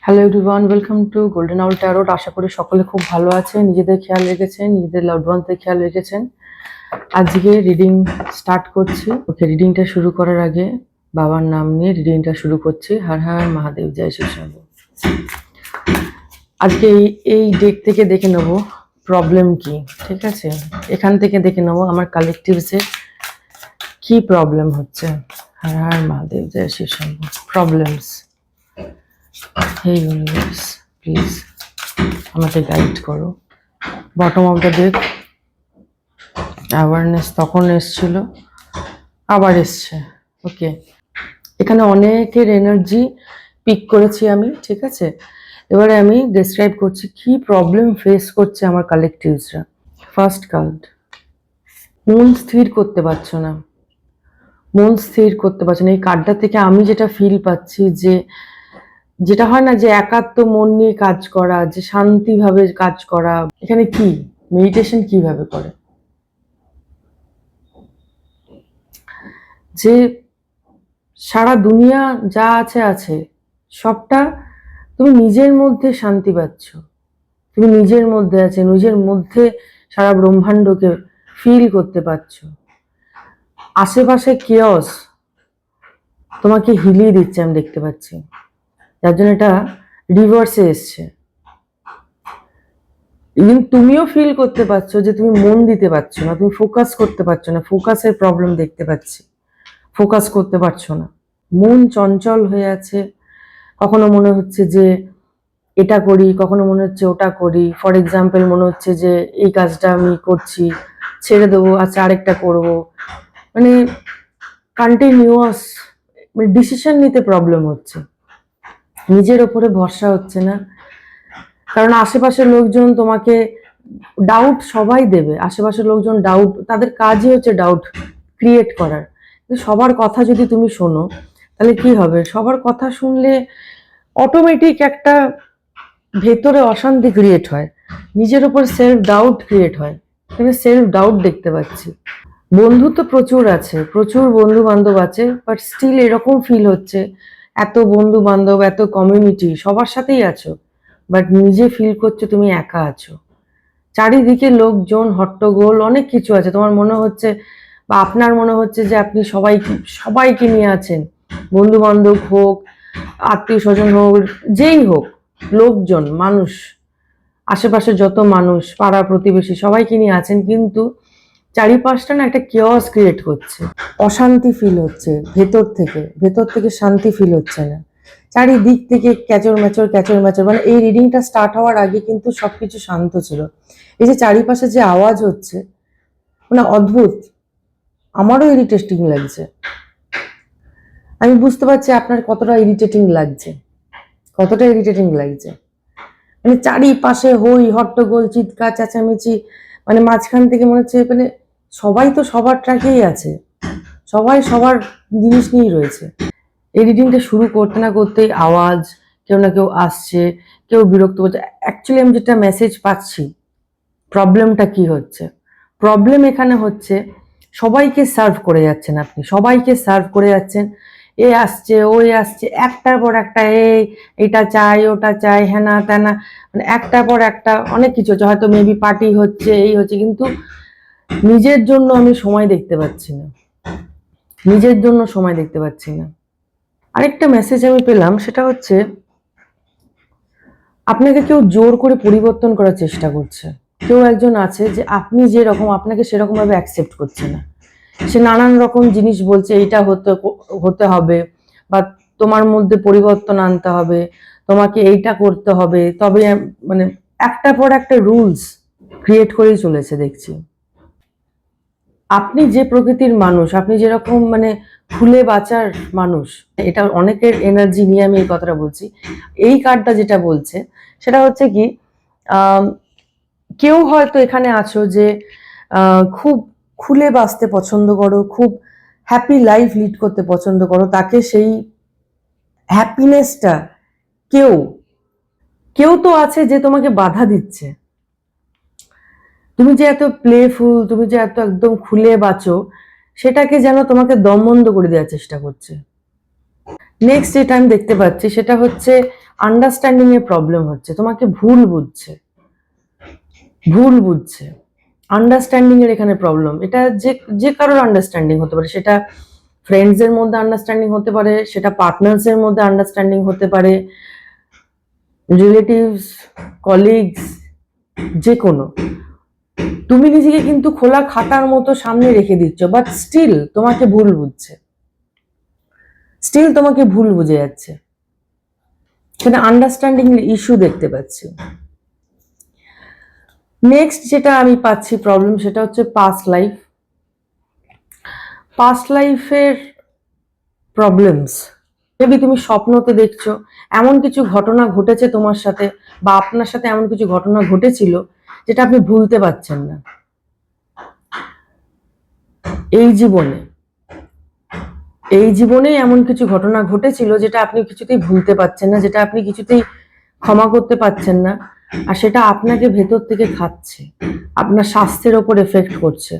Hello everyone, welcome to golden hour tarot. আশা করি সকলে খুব ভালো আছেন, নিজেদের খেয়াল রেখেছেন, নিজেদের লাভড ওয়ান্সদের খেয়াল রেখেছেন। আজকে রিডিং স্টার্ট করছি। ওকে, রিডিংটা শুরু করার আগে বাবার নাম নিয়ে রিডিংটা শুরু করছি। হর হর মহাদেব, জয় শ্রী শম্ভু। আজকে এই ডেক থেকে দেখে নেব প্রবলেম কি, ঠিক আছে? এখান থেকে দেখে নেব আমার কালেকটিভসে কি প্রবলেম হচ্ছে। হর হর মহাদেব, জয় শ্রী শম্ভু। প্রবলেমস। হে ইউনিভার্স, প্লিজ আমাকে গাইড করো। Bottom of the deck awareness তখন এসছিল, আবার এসছে। ওকে, এখানে অনেকের এনার্জি পিক করেছি আমি, ঠিক আছে? এবারে আমি ডিসক্রাইব করছি কি প্রবলেম ফেস করছে আমার কালেকটিভসরা। ফার্স্ট কার্ড, মন স্থির করতে পারছো না, মন স্থির করতে পারছো না। এই কার্ডটা থেকে আমি যেটা ফিল পাচ্ছি, যে যেটা হয় না যে একাত্ম মন নিয়ে কাজ করা, যে শান্তিভাবে কাজ করা। এখানে কি মেডিটেশন কিভাবে করে, যে সারা দুনিয়া যা আছে আছে সবটা তুমি নিজের মধ্যে শান্তি পাচ্ছ, তুমি নিজের মধ্যে আছে, নিজের মধ্যে সারা ব্রহ্মাণ্ডকে ফিল করতে পারছো। আশেপাশে কিয়স তোমাকে হিলিয়ে দিচ্ছে, আমি দেখতে পাচ্ছি, যার জন্য এটা রিভার্সে এসছে। ইভেন তুমিও ফিল করতে পারছো যে তুমি মন দিতে পারছো না, তুমি ফোকাস করতে পারছো না, ফোকাসের প্রবলেম দেখতে পাচ্ছি, ফোকাস করতে পারছো না, মন চঞ্চল হয়ে আছে। কখনো মনে হচ্ছে যে এটা করি, কখনো মনে হচ্ছে ওটা করি। ফর এক্সাম্পল, মনে হচ্ছে যে এই কাজটা আমি করছি, ছেড়ে দেবো, আচ্ছা আরেকটা করবো। মানে কন্টিনিউয়াস ডিসিশন নিতে প্রবলেম হচ্ছে, নিজের ওপরে ভরসা হচ্ছে না। কারণ আশেপাশের লোকজন তোমাকে ডাউট সবাই দেবে, আশেপাশের লোকজন ডাউট, তাদের কাজই হচ্ছে ডাউট ক্রিয়েট করার। সবার কথা যদি তুমি শোনো তাহলে কি হবে? সবার কথা শুনলে অটোমেটিক একটা ভেতরে অশান্তি ক্রিয়েট হয়, নিজের উপর সেলফ ডাউট ক্রিয়েট হয়। এখানে সেলফ ডাউট দেখতে পাচ্ছি। বন্ধু তো প্রচুর আছে, প্রচুর বন্ধু বান্ধব আছে, বাট স্টিল এরকম ফিল হচ্ছে এত বন্ধু বান্ধব, এত কমিউনিটি, সবার সাথেই আছো, বাট নিজে ফিল করছো তুমি একা আছো। চারিদিকে লোকজন, হট্টগোল, অনেক কিছু আছে। তোমার মনে হচ্ছে বা আপনার মনে হচ্ছে যে আপনি সবাইকে নিয়ে আছেন, বন্ধু বান্ধব হোক, আত্মীয় স্বজন হোক, যেই হোক, লোকজন, মানুষ, আশেপাশে যত মানুষ, পাড়া প্রতিবেশী, সবাইকে নিয়ে আছেন, কিন্তু চারিপাশটা না একটা কিওস ক্রিয়েট করছে, অশান্তি ফিল হচ্ছে ভেতর থেকে, ভেতর থেকে শান্তি ফিল হচ্ছে না। চারিদিক থেকে ক্যাচর ম্যাচর ক্যাচর ম্যাচর। মানে এই রিডিংটা স্টার্ট হওয়ার আগে কিন্তু সবকিছু শান্ত ছিল। এই যে চারিপাশে যে আওয়াজ হচ্ছে, মানে অদ্ভুত, আমারও ইরিটেটিং লাগছে। আমি বুঝতে পারছি আপনার কতটা ইরিটেটিং লাগছে, কতটা ইরিটেটিং লাগছে। মানে চারিপাশে হই হট্টগোল, চিৎকার চেঁচামেচি, মানে মাঝখান থেকে মনে হচ্ছে মানে সবাই তো সবার ট্র্যাকেই আছে, সবাই সবার জিনিস নিয়েই রয়েছে। এই রিডিংটা শুরু করতে না করতেই আওয়াজ, কেউ না কেউ আসছে, কেউ বিরক্ত করছে। অ্যাকচুয়ালি আমি যেটা মেসেজ পাচ্ছি, প্রবলেমটা কি হচ্ছে, প্রবলেম এখানে হচ্ছে সবাইকে সার্ভ করে যাচ্ছেন আপনি, সবাইকে সার্ভ করে যাচ্ছেন। এ আসছে, ওই আসছে, একটার পর একটা, এটা চাই, ওটা চাই, হ্যানা ত্যানা, মানে একটার পর একটা অনেক কিছু হচ্ছে। হয়তো মেবি পার্টি হচ্ছে, এই হচ্ছে, কিন্তু নিজের জন্য আমি সময় দেখতে পাচ্ছি না, নিজের জন্য সময় দেখতে পাচ্ছি না। আরেকটা মেসেজ আমি পেলাম, সেটা হচ্ছে আপনাকে কেউ জোর করে পরিবর্তন করার চেষ্টা করছে। কেউ একজন আছে যে আপনি যেরকম, আপনাকে সেরকম ভাবে অ্যাকসেপ্ট করছে না। সে নানান রকম জিনিস বলছে, এইটা হতে হবে, বা তোমার মধ্যে পরিবর্তন আনতে হবে, তোমাকে এইটা করতে হবে, তবে মানে একটা পর একটা রুলস ক্রিয়েট করেই চলেছে দেখছি। আপনি যে প্রকৃতির মানুষ, আপনি যেরকম মানে খুলে বাঁচার মানুষ, এটা অনেকের এনার্জি নিয়ে আমি এই কথাটা বলছি। এই কার্ডটা যেটা বলছে সেটা হচ্ছে কি, কেউ হয়তো এখানে আছো যে খুব খুলে বাঁচতে পছন্দ করো, খুব হ্যাপি লাইফ লিড করতে পছন্দ করো, তাকে সেই হ্যাপিনেসটা কেউ কেউ তো আছে যে তোমাকে বাধা দিচ্ছে। তুমি যে এত প্লেফুল, তুমি যে এত একদম খুলে বাঁচো, সেটাকে যেন তোমাকে দমবন্ধ করে দেওয়ার চেষ্টা করছে। নেক্সট যেটা আমি দেখতে পাচ্ছি সেটা হচ্ছে আন্ডারস্ট্যান্ডিং এর প্রবলেম হচ্ছে, তোমাকে ভুল বুঝছে। আন্ডারস্ট্যান্ডিং এর এখানে প্রবলেম। এটা যে যে কারোর আন্ডারস্ট্যান্ডিং হতে পারে, সেটা ফ্রেন্ডস এর মধ্যে আন্ডারস্ট্যান্ডিং হতে পারে, সেটা পার্টনার্স এর মধ্যে আন্ডারস্ট্যান্ডিং হতে পারে, রিলেটিভস, কলিগস, যে কোনো। তুমি নিজেকে কিন্তু খোলা খাতার মতো সামনে রেখে দিচ্ছ, বাট স্টিল তোমাকে ভুল বুঝে যাচ্ছে। সেটা আন্ডারস্ট্যান্ডিং ইস্যু দেখতে পাচ্ছি। নেক্সট যেটা আমি পাচ্ছি প্রবলেম, সেটা হচ্ছে পাস্ট লাইফের প্রবলেমস। মেবি তুমি স্বপ্নতে দেখছো এমন কিছু ঘটনা ঘটেছে তোমার সাথে, বা আপনার সাথে এমন কিছু ঘটনা ঘটেছিল যেটা আপনি ভুলতে পারছেন না। এই জীবনে এমন কিছু ঘটনা ঘটেছিল যেটা আপনি কিছুতেই ভুলতে পারছেন না, যেটা আপনি কিছুতেই ক্ষমা করতে পারছেন না, আর সেটা আপনাকে ভেতর থেকে খাচ্ছে, আপনার স্বাস্থ্যের ওপর এফেক্ট করছে।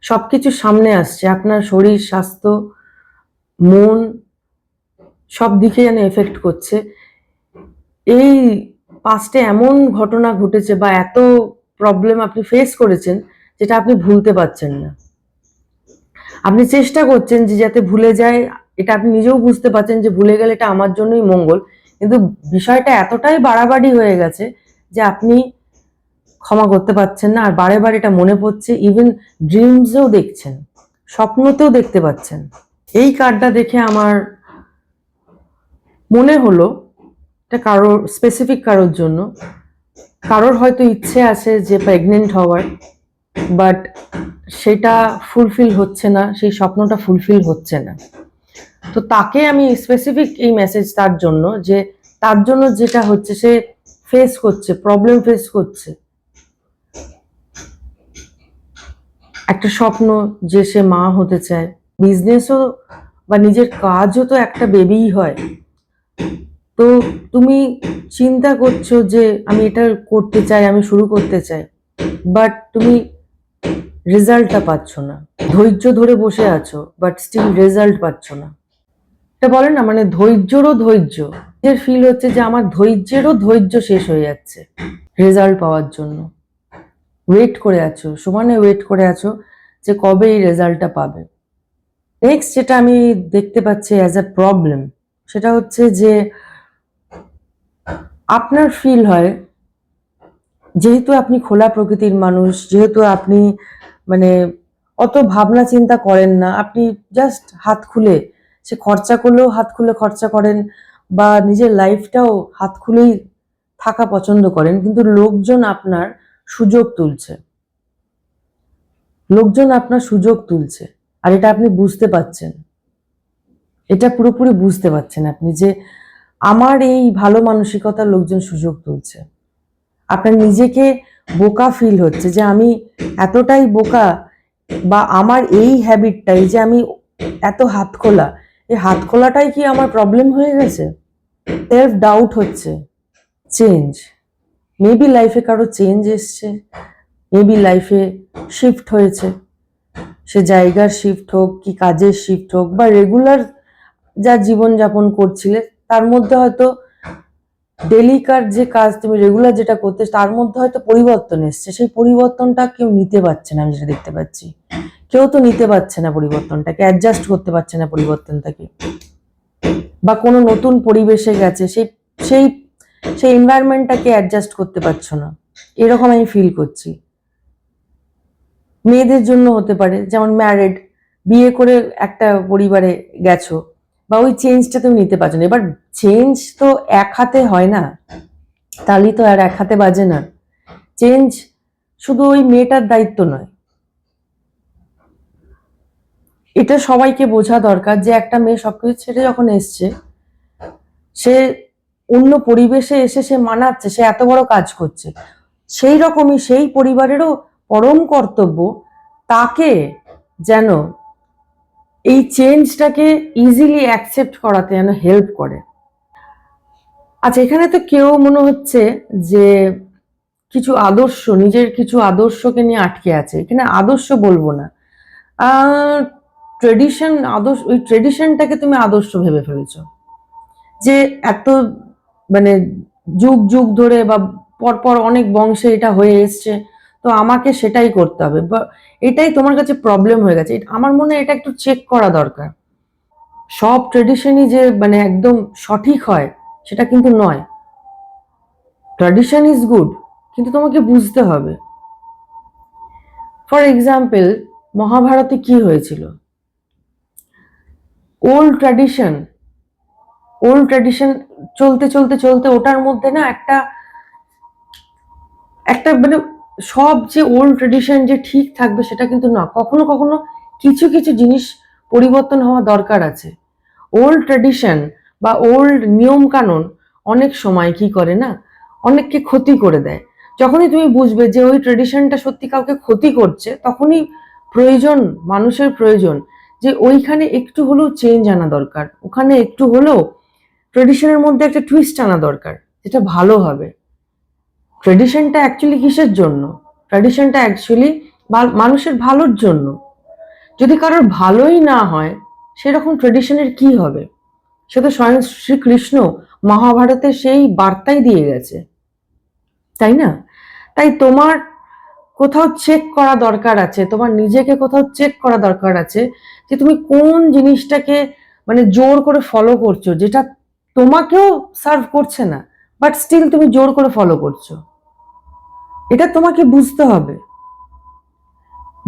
সবকিছু সামনে আসছে, আপনার শরীর, স্বাস্থ্য, মন, সব দিকে যেন এফেক্ট করছে। এই পাস্টে এমন ঘটনা ঘটেছে বা এত প্রবলেম আপনি ফেস করেছেন যেটা আপনি ভুলতে পারছেন না। আপনি চেষ্টা করছেন যে যাতে ভুলে যায়, এটা আপনি নিজেও বুঝতে পারছেন যে ভুলে গেলে এটা আমার জন্যই মঙ্গল, কিন্তু বিষয়টা এতটাই বাড়াবাড়ি হয়ে গেছে যে আপনি ক্ষমা করতে পারছেন না, আর বারে বারে এটা মনে পড়ছে। ইভেন ড্রিমসেও দেখছেন, স্বপ্নতেও দেখতে পাচ্ছেন। এই কার্ডটা দেখে আমার মনে হলো এটা কারোর স্পেসিফিক কারোর জন্য। কারোর হয়তো ইচ্ছে আছে যে প্রেগনেন্ট হওয়ার, বাট সেটা ফুলফিল হচ্ছে না, সেই স্বপ্নটা ফুলফিল হচ্ছে না। তো তাকে আমি স্পেসিফিক এই মেসেজ তার জন্য, যে তার জন্য যেটা হচ্ছে, সে প্রবলেম ফেস করছে। একটা স্বপ্ন যে সে মা হতে চায়, বিজনেসও বা নিজের কাজও তো একটা বেবিই হয়। তো তুমি চিন্তা করছো যে আমি এটা করতে চাই, আমি শুরু করতে চাই, বাট তুমি রেজাল্টটা পাচ্ছ না। ধৈর্য ধরে বসে আছো, বাট স্টিল রেজাল্ট পাচ্ছ না। এটা বলে না, মানে ধৈর্যেরও ধৈর্য, এর ফিল হচ্ছে যে আমার ধৈর্যেরও ধৈর্য শেষ হয়ে যাচ্ছে রেজাল্ট পাওয়ার জন্য। সমানে ওয়েট করে আছো যে কবে এই রেজাল্টটা পাবে। নেক্সট যেটা আমি দেখতে পাচ্ছি অ্যাজ এ প্রবলেম, সেটা হচ্ছে যে আপনার ফিল হয়, যেহেতু আপনি খোলা প্রকৃতির মানুষ, যেহেতু আপনি মানে অত ভাবনা চিন্তা করেন না, আপনি জাস্ট হাত খুলে, সে খরচা করলেও হাত খুলে খরচা করেন, বা নিজের লাইফটাও হাত খুলেই থাকা পছন্দ করেন, কিন্তু লোকজন আপনার সুযোগ তুলছে, আর এটা আপনি বুঝতে পাচ্ছেন। এটা পুরোপুরি বুঝতে পারছেন আপনি যে আমার এই ভালো মানসিকতার লোকজন সুযোগ তুলছে। আপনার নিজেকে বোকা ফিল হচ্ছে যে আমি এতটাই বোকা, বা আমার এই হ্যাবিটটাই যে আমি এত হাতখোলা, এই হাতখোলাটাই কি আমার প্রবলেম হয়ে গেছে। সেলফ ডাউট হচ্ছে। চেঞ্জ, মেবি লাইফে কারো চেঞ্জ এসছে, মেবি লাইফে শিফট হয়েছে, সে জায়গার শিফট হোক, কি কাজের শিফট হোক, বা রেগুলার যা জীবনযাপন করছিলে তার মধ্যে হয়তো ডেলিকার যে কাজ তুমি রেগুলার যেটা করতে, তার মধ্যে হয়তো পরিবর্তন এসছে। সেই পরিবর্তনটা কেউ নিতে পারছে না, আমি যেটা দেখতে পাচ্ছি। কেউ তো নিতে পারছে না পরিবর্তনটাকে, অ্যাডজাস্ট করতে পারছে না পরিবর্তনটাকে, বা কোনো নতুন পরিবেশে গেছে, সেই সেই সেই এনভায়রনমেন্টটাকে অ্যাডজাস্ট করতে পারছো না, এরকম আমি ফিল করছি। মেয়েদের জন্য হতে পারে, যেমন ম্যারিড, বিয়ে করে একটা পরিবারে গেছো, বা ওই চেঞ্জটা তুমি নিতে পারছো না। এবার চেঞ্জ তো এক হাতে হয় না, তালি তো আর এক হাতে বাজে না। চেঞ্জ শুধু ওই মেয়েটার দায়িত্ব নয়, এটা সবাইকে বোঝা দরকার যে একটা মেয়ে সবকিছু ছেড়ে যখন এসছে, সে অন্য পরিবেশে এসে সে মানাচ্ছে, সে এত বড় কাজ করছে, সেই রকমই সেই পরিবারেরও পরম কর্তব্য তাকে যেন এই চেঞ্জটাকে ইজিলি অ্যাকসেপ্ট করাতে যেন হেল্প করে। আচ্ছা, এখানে তো কেউ মনে হচ্ছে যে নিজের কিছু আদর্শকে নিয়ে আটকে আছে। এখানে আদর্শ বলবো না, ওই ট্রেডিশনটাকে তুমি আদর্শ ভেবে ফেলেছো, যে এত মানে যুগ যুগ ধরে বা পরপর অনেক বংশে এটা হয়ে এসছে, তো আমাকে সেটাই করতে হবে, বা এটাই তোমার কাছে প্রবলেম হয়ে গেছে। আমার মনে হয় এটা একটু চেক করা দরকার। সব ট্রেডিশনই যে মানে একদম সঠিক হয় সেটা কিন্তু নয়। ট্র্যাডিশন ইজ গুড, কিন্তু তোমাকে বুঝতে হবে। ফর এক্সাম্পল, মহাভারতে কি হয়েছিল? ওল্ড ট্র্যাডিশন, ওল্ড ট্র্যাডিশন চলতে চলতে চলতে ওটার মধ্যে না একটা একটা মানে সব যে ওল্ড ট্রেডিশন যে ঠিক থাকবে সেটা কিন্তু না, কখনো কখনো কিছু কিছু জিনিস পরিবর্তন হওয়া দরকার আছে। ওল্ড ট্রেডিশন বা ওল্ড নিয়ম কানুন অনেক সময় কি করে না, অনেককে ক্ষতি করে দেয়। যখনই তুমি বুঝবে যে ওই ট্রেডিশনটা সত্যি কাউকে ক্ষতি করছে, তখনই প্রয়োজন, মানুষের প্রয়োজন যে ওইখানে একটু হলেও চেঞ্জ আনা দরকার, ওখানে একটু হলেও ট্রেডিশনের মধ্যে একটা টুইস্ট আনা দরকার, যেটা ভালো হবে। ট্রেডিশনটা অ্যাকচুয়ালি কিসের জন্য? ট্রেডিশনটা অ্যাকচুয়ালি মানুষের ভালোর জন্য। যদি কারোর ভালোই না হয়, সেরকম ট্রেডিশনের কি হবে? সে তো স্বয়ং শ্রীকৃষ্ণ মহাভারতে সেই বার্তাই দিয়ে গেছে, তাই না? তাই তোমার কোথাও চেক করা দরকার আছে, তোমার নিজেকে কোথাও চেক করা দরকার আছে যে তুমি কোন জিনিসটাকে মানে জোর করে ফলো করছো, যেটা তোমাকেও সার্ভ করছে না, বাট স্টিল তুমি জোর করে ফলো করছো। এটা তোমাকে বুঝতে হবে।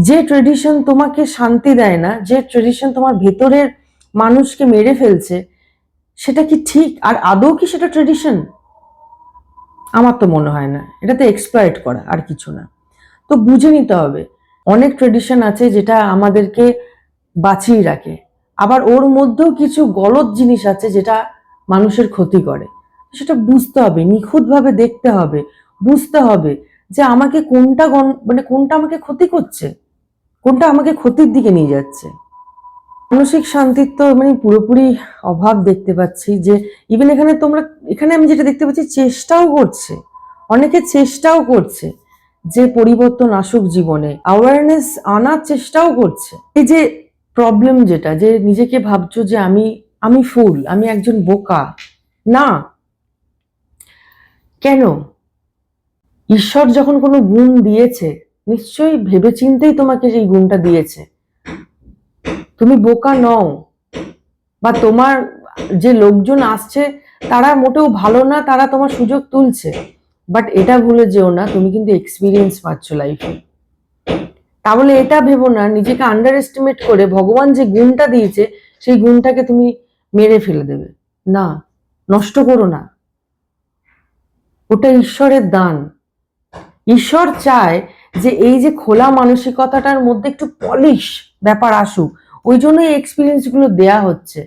যে ট্রেডিশন তোমাকে শান্তি দেয় না, যে ট্রেডিশন তোমার ভেতরের মানুষকে মেরে ফেলছে, সেটা কি ঠিক? আর আদৌ কি সেটা ট্রেডিশন? আমার তো মনে হয় না। এটাতে এক্সপ্লয়েট করা, আর কিছু না। তো বুঝে নিতে হবে। অনেক ট্রেডিশন আছে যেটা আমাদেরকে বাঁচিয়ে রাখে, আবার ওর মধ্যেও কিছু গলদ জিনিস আছে যেটা মানুষের ক্ষতি করে। সেটা বুঝতে হবে, নিখুঁতভাবে দেখতে হবে, বুঝতে হবে যে আমাকে কোনটা মানে কোনটা আমাকে ক্ষতি করছে, কোনটা আমাকে ক্ষতির দিকে নিয়ে যাচ্ছে। মানসিক শান্তির তো মানে পুরোপুরি অভাব দেখতে পাচ্ছি। যে ইভেন এখানে আমি যেটা দেখতে পাচ্ছি, চেষ্টাও করছে, অনেকে চেষ্টাও করছে যে পরিবর্তন আসুক জীবনে, অ্যাওয়ারনেস আনার চেষ্টাও করছে। এই যে প্রবলেম যেটা, যে নিজেকে ভাবছো যে আমি আমি ফুল, আমি একজন বোকা, না। কেন? ঈশ্বর যখন কোনো গুণ দিয়েছে, নিশ্চয়ই ভেবেচিন্তেই তোমাকে সেই গুণটা দিয়েছে। তুমি বোকা নও, বা তোমার যে লোকজন আসছে তারা মোটেও ভালো না, তারা তোমার সুযোগ তুলছে, বাট এটা ভুলে যেও না তুমি কিন্তু এক্সপিরিয়েন্স পাচ্ছ লাইফে। তাহলে এটা ভেবো না নিজেকে আন্ডার এস্টিমেট করে ভগবান যে গুণটা দিয়েছে সেই গুণটাকে তুমি মেরে ফেলে দেবে। না, নষ্ট করো না, ওটা ঈশ্বরের দান। ঈশ্বর চায় যে এই যে খোলা মানসিকতাটার মধ্যে একটু পলিশ ব্যাপার আসুক, ওই জন্য এই এক্সপিরিয়েন্স গুলো দেয়া হচ্ছে।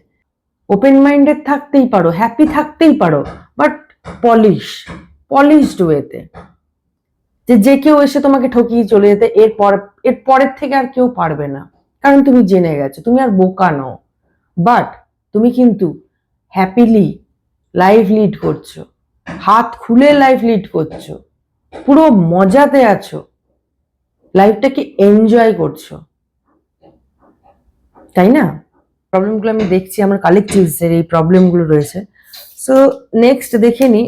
ওপেন মাইন্ডেড থাকতেই পারো, হ্যাপি থাকতেই পারো, বাট পলিশড ওয়েতে, যে যে কেউ এসে তোমাকে ঠকিয়ে চলে যেতে এর পরের থেকে আর কেউ পারবে না, কারণ তুমি জেনে গেছো, তুমি আর বোকা নও। বাট তুমি কিন্তু হ্যাপিলি লাইফ লিড করছো, হাত খুলে লাইফ লিড করছো, পুরো মজাতে আছো, লাইফটাকে এনজয় করছো, তাই না? প্রবলেমগুলো আমি দেখছি আমার কালেকটিভসের এই প্রবলেমগুলো রয়েছে। সো নেক্সট দেখে নি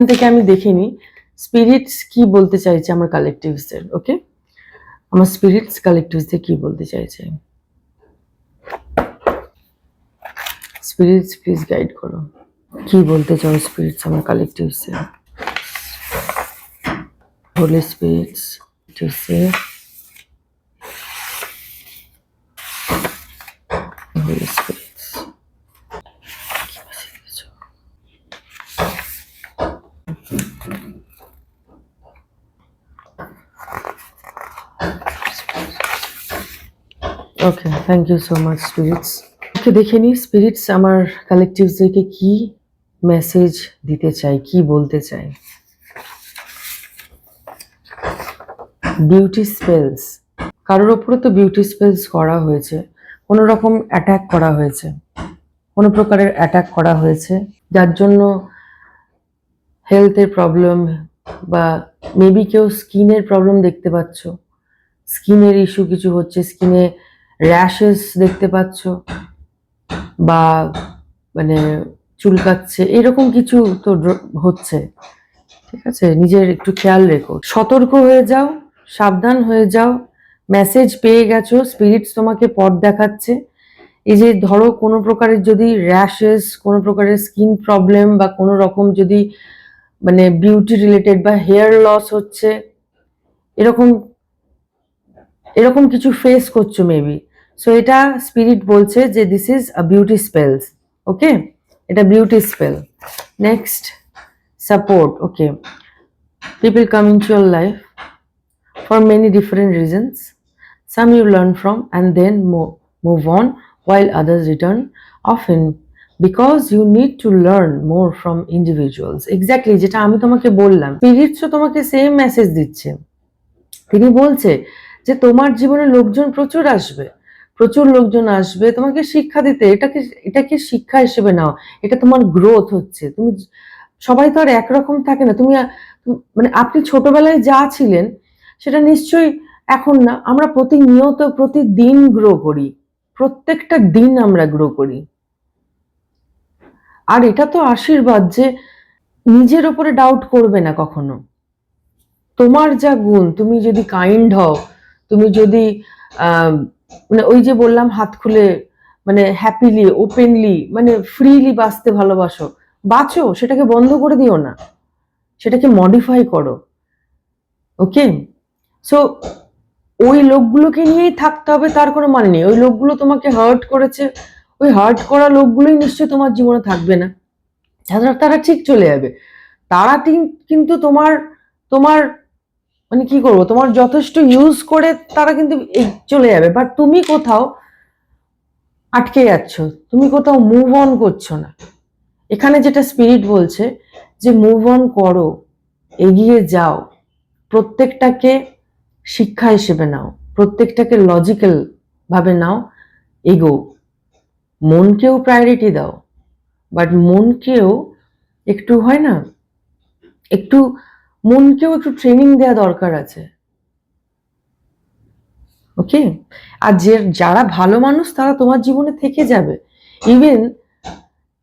থেকে আমি দেখে নি স্পিরিটস কি বলতে চাইছে আমার কালেকটিভসের। ওকে, আমার স্পিরিটস কালেকটিভসে কি বলতে চাইছে। স্পিরিটস প্লিজ গাইড করো, কি বলতে চাও স্পিরিটস আমার কালেকটিভসে। হোলি স্পিরিটস টিভসে, holy spirits okay, thank you so much spirits. Okay, দেখে নি স্পিরিটস আমার কালেকটিভসদেরকে কি মেসেজ দিতে চাই, কি বলতে চাই। বিউটি স্পেলস, কারোর ওপরে তো বিউটি স্পেলস করা হয়েছে, কোনো রকম অ্যাটাক করা হয়েছে, কোনো প্রকারের অ্যাটাক করা হয়েছে, যার জন্য হেলথের প্রবলেম, বা মেবি কেউ স্কিনের প্রবলেম দেখতে পাচ্ছ, স্কিনের ইস্যু কিছু হচ্ছে, স্কিনে র্যাশেস দেখতে পাচ্ছ, বা মানে চুলকাচ্ছে, এরকম কিছু তো হচ্ছে। ঠিক আছে, নিজের একটু খেয়াল রেখো, সতর্ক হয়ে যাও, সাবধান হয়ে যাও। মেসেজ পেয়ে গেছো, স্পিরিটস তোমাকে পথ দেখাচ্ছে। এই যে ধরো কোনো প্রকারের যদি র্যাশেস, কোনো প্রকারের স্কিন প্রবলেম বা কোনো রকম যদি মানে বিউটি রিলেটেড বা হেয়ার লস হচ্ছে, এরকম এরকম কিছু ফেস করছো মেবি। সো এটা স্পিরিট বলছে যে this is a beauty spells. Okay, এটা beauty spell. Next, support. Okay, people come into your life for many different reasons. Some you learn from and then move on, while others return, often because you need to learn more from individuals. Exactly, যেটা আমি তোমাকে বললাম, স্পিরিটসও তোমাকে same message দিচ্ছে। তিনি বলছে যে তোমার জীবনে লোকজন প্রচুর আসবে, প্রচুর লোকজন আসবে তোমাকে শিক্ষা দিতে। এটাকে শিক্ষা হিসেবে নাও, এটা তোমার গ্রোথ হচ্ছে। তুমি, সবাই তো আর একরকম থাকে না। তুমি মানে আপনি ছোটবেলায় যা ছিলেন সেটা নিশ্চয়ই এখন না। আমরা প্রতিনিয়ত প্রতিদিন গ্রো করি, প্রত্যেকটা দিন আমরা গ্রো করি। আর এটা তো আশীর্বাদ যে নিজের উপরে ডাউট করবে না কখনো। তোমার যা গুণ, তুমি যদি কাইন্ড হও, তুমি যদি মানে ওই যে বললাম হাত খুলে মানে হ্যাপিলি, ওপেনলি, মানে ফ্রিলি বাঁচতে ভালোবাসো, বাঁচো, সেটাকে বন্ধ করে দিও না, সেটাকে মডিফাই করো। ওকে, সো ওই লোকগুলোকে নিয়েই থাকতে হবে তার কোনো মানে নেই। ওই লোকগুলো তোমাকে হার্ট করেছে, ওই হার্ট করা লোকগুলোই নিশ্চয়ই তোমার জীবনে থাকবে না। তারা ঠিক চলে যাবে। তারা কিন্তু তোমার তোমার মানে কি করবো, তোমার যথেষ্ট ইউজ করে তারা কিন্তু চলে যাবে, বাট তুমি কোথাও আটকে যাচ্ছ, তুমি কোথাও মুভ অন করছো না। এখানে যেটা স্পিরিট বলছে যে মুভ অন করো, এগিয়ে যাও, প্রত্যেকটাকে শিক্ষা হিসেবে নাও, প্রত্যেকটাকে লজিক্যাল ভাবে নাও, এগো। মনকেও প্রায়োরিটি দাও, বাট মনকেও একটু হয় না, একটু মনকেও একটু ট্রেনিং দেওয়া দরকার আছে। ওকে, আর যারা ভালো মানুষ তারা তোমার জীবনে থেকে যাবে। ইভেন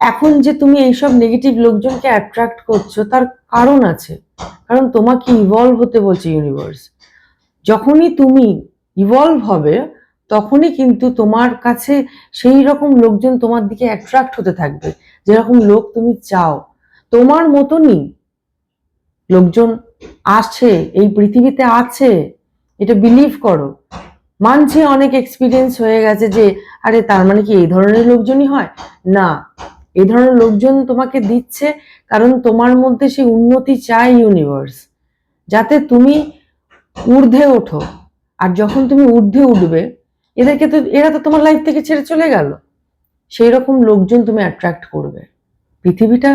এখন যে তুমি এইসব নেগেটিভ লোকজনকে অ্যাট্রাক্ট করছো তার কারণ আছে, কারণ তোমাকে ইভলভ হতে বলছে ইউনিভার্স। যখনই তুমি ইভলভ হবে তখনই কিন্তু তোমার কাছে সেই রকম লোকজন তোমার দিকে অ্যাট্রাক্ট হতে থাকবে, যেরকম লোক তুমি চাও। তোমার মতনই লোকজন আছে, এই পৃথিবীতে আছে, এটা বিলিভ করো। মানছি অনেক এক্সপিরিয়েন্স হয়ে গেছে যে আরে তার মানে কি এই ধরনের লোকজনই হয় না। এই ধরনের লোকজন তোমাকে দিচ্ছে কারণ তোমার মধ্যে সেই উন্নতি চায় ইউনিভার্স, যাতে তুমি ঊর্ধ্বে ওঠো। আর যখন তুমি ঊর্ধ্বে উঠবে, এরা তো তোমার লাইফ থেকে ছেড়ে চলে গেল, সেই রকম লোকজন তুমি অ্যাট্রাক্ট করবে। পৃথিবীটা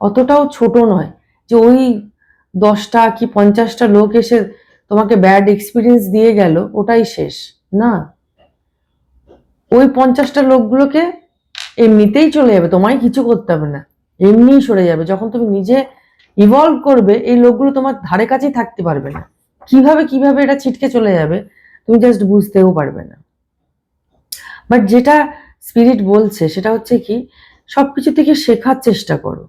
অতটাও ছোট নয় যে ওই 10টা কি 50টা লোক এসে তোমাকে ব্যাড এক্সপিরিয়েন্স দিয়ে গেল ওটাই শেষ না। ওই 50টা লোকগুলোকে এমনিতেই চলে যাবে, তোমায় কিছু করতে হবে না, এমনিই সরে যাবে। যখন তুমি নিজে ইভলভ করবে এই লোকগুলো তোমার ধারে কাছেই থাকতে পারবে না। কিভাবে এটা ছিটকে চলে যাবে তুমি জাস্ট বুঝতেও পারবে না। বাট যেটা স্পিরিট বলছে সেটা হচ্ছে কি, সবকিছু থেকে শেখার চেষ্টা করো,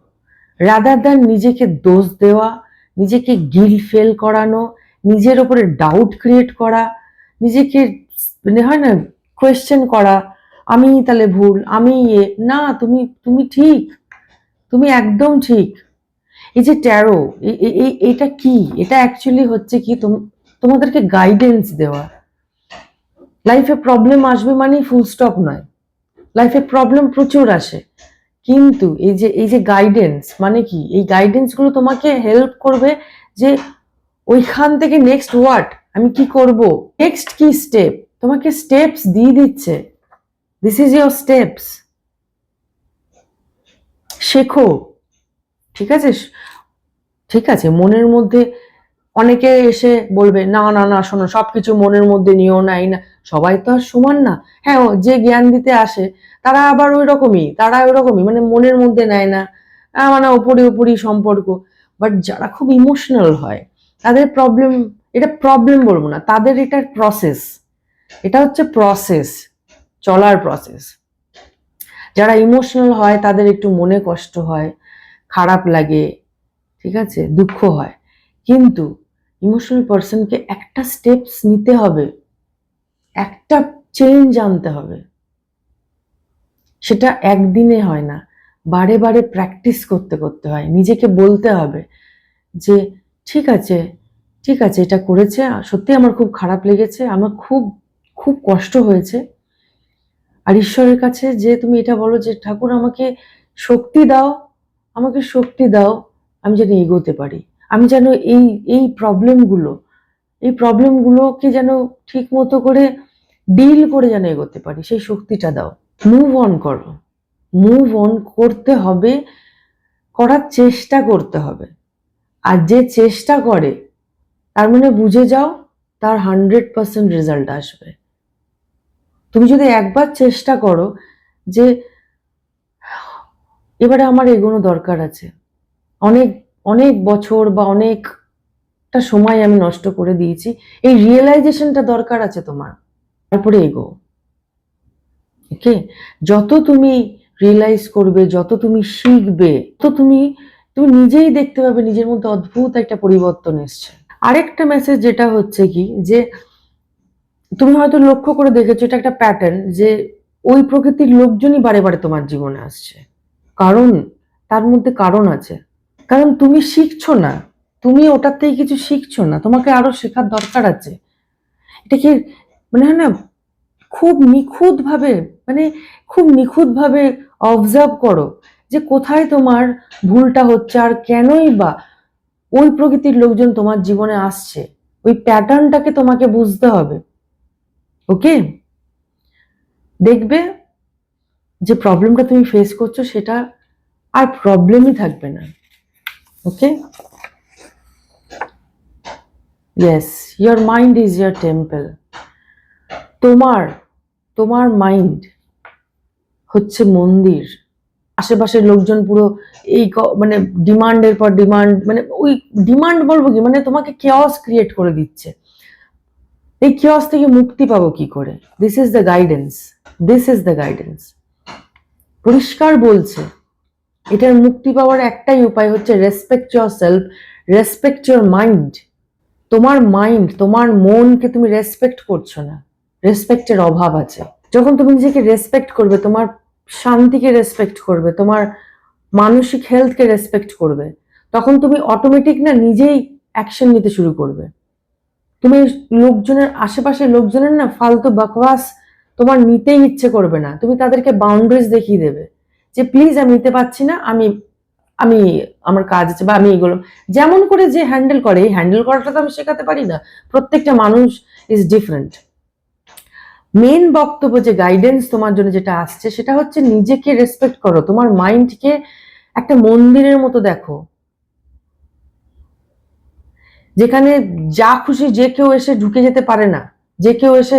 রাদার দ্যান নিজেকে দোষ দেওয়া, নিজেকে গিল্ট ফিল করানো, নিজের উপরে ডাউট ক্রিয়েট করা, নিজেকে মানে হয় না কোয়েশ্চেন করা, আমি তাহলে ভুল, আমি না, তুমি ঠিক, তুমি একদম ঠিক। এই যে ট্যারো, এটা কি, এটা অ্যাকচুয়ালি হচ্ছে কি তোমাদেরকে গাইডেন্স দেওয়া। লাইফে প্রবলেম আসবে মানে ফুল স্টপ নয়, লাইফে প্রবলেম প্রচুর আসে, কিন্তু এই যে গাইডেন্স মানে কি, এই গাইডেন্স গুলো তোমাকে হেল্প করবে যে ওইখান থেকে নেক্সট হোয়াট, আমি কি করব, নেক্সট কি স্টেপ, তোমাকে স্টেপস দিয়ে দিচ্ছে। দিস ইজ ইয়োর স্টেপস, শেখো। ঠিক আছে, ঠিক আছে। মনের মধ্যে অনেকে এসে বলবে না না না শোনো সবকিছু মনের মধ্যে নিও না, এই না, সবাই তো আর সমান না। হ্যাঁ, যে জ্ঞান দিতে আসে তারা আবার ওই রকমই মানে মনের মধ্যে নেয় না, মানে ওপরি সম্পর্ক। বাট যারা খুব ইমোশনাল হয় তাদের প্রবলেম, এটা প্রবলেম বলবো না, তাদের এটার প্রসেস, এটা হচ্ছে প্রসেস, চলার প্রসেস। যারা ইমোশনাল হয় তাদের একটু মনে কষ্ট হয়, খারাপ লাগে, ঠিক আছে, দুঃখ হয়, কিন্তু ইমোশনাল পার্সনকে একটা স্টেপস নিতে হবে, একটা চেঞ্জ আনতে হবে। সেটা একদিনে হয় না, বারে বারে প্র্যাকটিস করতে করতে হয়। নিজেকে বলতে হবে যে ঠিক আছে, ঠিক আছে, এটা করেছে, সত্যি আমার খুব খারাপ লেগেছে, আমার খুব খুব কষ্ট হয়েছে। আর ঈশ্বরের কাছে যে তুমি এটা বলো যে ঠাকুর আমাকে শক্তি দাও, আমাকে শক্তি দাও, আমি যেন এগোতে পারি, আমি যেন এই এই প্রবলেমগুলো এই প্রবলেমগুলোকে যেন ঠিক মতো করে ডিল করে যেন এগোতে পারি, সেই শক্তিটা দাও। মুভ অন করো, মুভ অন করতে হবে, করার চেষ্টা করতে হবে। আর যে চেষ্টা করে তার মানে বুঝে যাও তার 100% রেজাল্ট আসবে। তুমি যদি একবার চেষ্টা করো যে এবারে আমার এগোনো দরকার আছে, অনেক অনেক বছর বা অনেকটা সময় আমি নষ্ট করে দিয়েছি, এই রিয়েলাইজেশনটা দরকার আছে তোমার, তারপরে এগো। ওকে, যত তুমি রিয়েলাইজ করবে, যত তুমি শিখবে, তত তুমি তুমি নিজেই দেখতে পাবে নিজের মধ্যে অদ্ভুত একটা পরিবর্তন এসছে। আরেকটা মেসেজ যেটা হচ্ছে কি, যে তুমি হয়তো লক্ষ্য করে দেখেছো, এটা একটা প্যাটার্ন, যে ওই প্রকৃতির লোকজনই বারে বারে তোমার জীবনে আসছে। কারণ তার মধ্যে কারণ আছে, কারণ তুমি শিখছো না, তুমি ওটার থেকে কিছু শিখছো না, তোমাকে আরো শেখার দরকার আছে। এটাকে মানে হয় না, খুব নিখুঁত ভাবে, মানে খুব নিখুঁত ভাবে অবজার্ভ করো যে কোথায় তোমার ভুলটা হচ্ছে, আর কেনই বা ওই প্রকৃতির লোকজন তোমার জীবনে আসছে। ওই প্যাটার্নটাকে তোমাকে বুঝতে হবে। ওকে, দেখবে যে প্রবলেমটা তুমি ফেস করছো সেটা আর প্রবলেমই থাকবে না। Okay, yes, your mind is your temple. তোমার তোমার মাইন্ড হচ্ছে মন্দির। আশেপাশের লোকজন পুরো এই মানে ডিমান্ডের পর ডিমান্ড, মানে ওই ডিমান্ড বলবো কি, মানে তোমাকে কেওস ক্রিয়েট করে দিচ্ছে। এই কেওস থেকে মুক্তি পাবো কি করে? This is the guidance, this is the guidance. পরিষ্কার বলছে এটার মুক্তি পাওয়ার একটাই উপায় হচ্ছে respect your self, respect your mind. তোমার মাইন্ড, তোমার মনকে তুমি রেসপেক্ট করছো না, রেসপেক্টের অভাব আছে। যখন তুমি নিজেকে রেসপেক্ট করবে, তোমার শান্তিকে রেসপেক্ট করবে, তোমার মানসিক হেলথকে রেসপেক্ট করবে, তখন তুমি অটোমেটিক না নিজেই অ্যাকশন নিতে শুরু করবে। তুমি লোকজনের, আশেপাশের লোকজনের না ফালতু বকওয়াস তোমার নিতেই ইচ্ছে করবে না। তুমি তাদেরকে বাউন্ডারিজ দেখিয়ে দেবে যে প্লিজ আমি নিতে পারছি না, আমি আমি আমার কাজ আছে, বা আমি এগুলো যেমন করে যে হ্যান্ডেল করে, এই হ্যান্ডেল করাটা তো আমি শেখাতে পারি না, প্রত্যেকটা মানুষ ইজ ডিফারেন্ট। মেন বক্তব্য, যে গাইডেন্স তোমার জন্য যেটা আসছে সেটা হচ্ছে নিজেকে রেসপেক্ট করো, তোমার মাইন্ডকে একটা মন্দিরের মতো দেখো, যেখানে যা খুশি যে কেউ এসে ঢুকে যেতে পারে না, যে কেউ এসে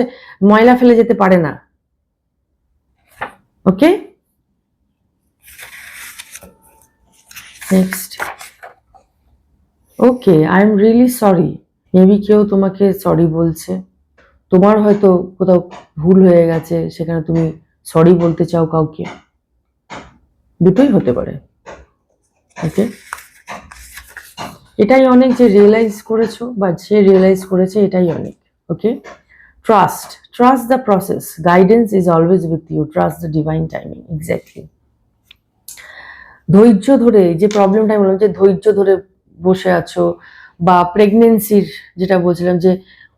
ময়লা ফেলে যেতে পারে না। Okay, next. Okay, I am really sorry. Maybe কেউ তোমাকে সরি বলছে, তোমার হয়তো কোথাও ভুল হয়ে গেছে, সেখানে তুমি সরি বলতে চাও কাউকে, দুটোই হতে পারে। ওকে, এটাই অনেক যে রিয়েলাইজ করেছো, বা যে রিয়েলাইজ করেছে এটাই অনেক। Okay, trust the process, guidance is always with you, trust the divine timing. Exactly, ধৈর্য ধরে, যে প্রবলেমটা আমি বললাম যে ধৈর্য ধরে বসে আছো, বা প্রেগনেন্সির যেটা বলছিলাম যে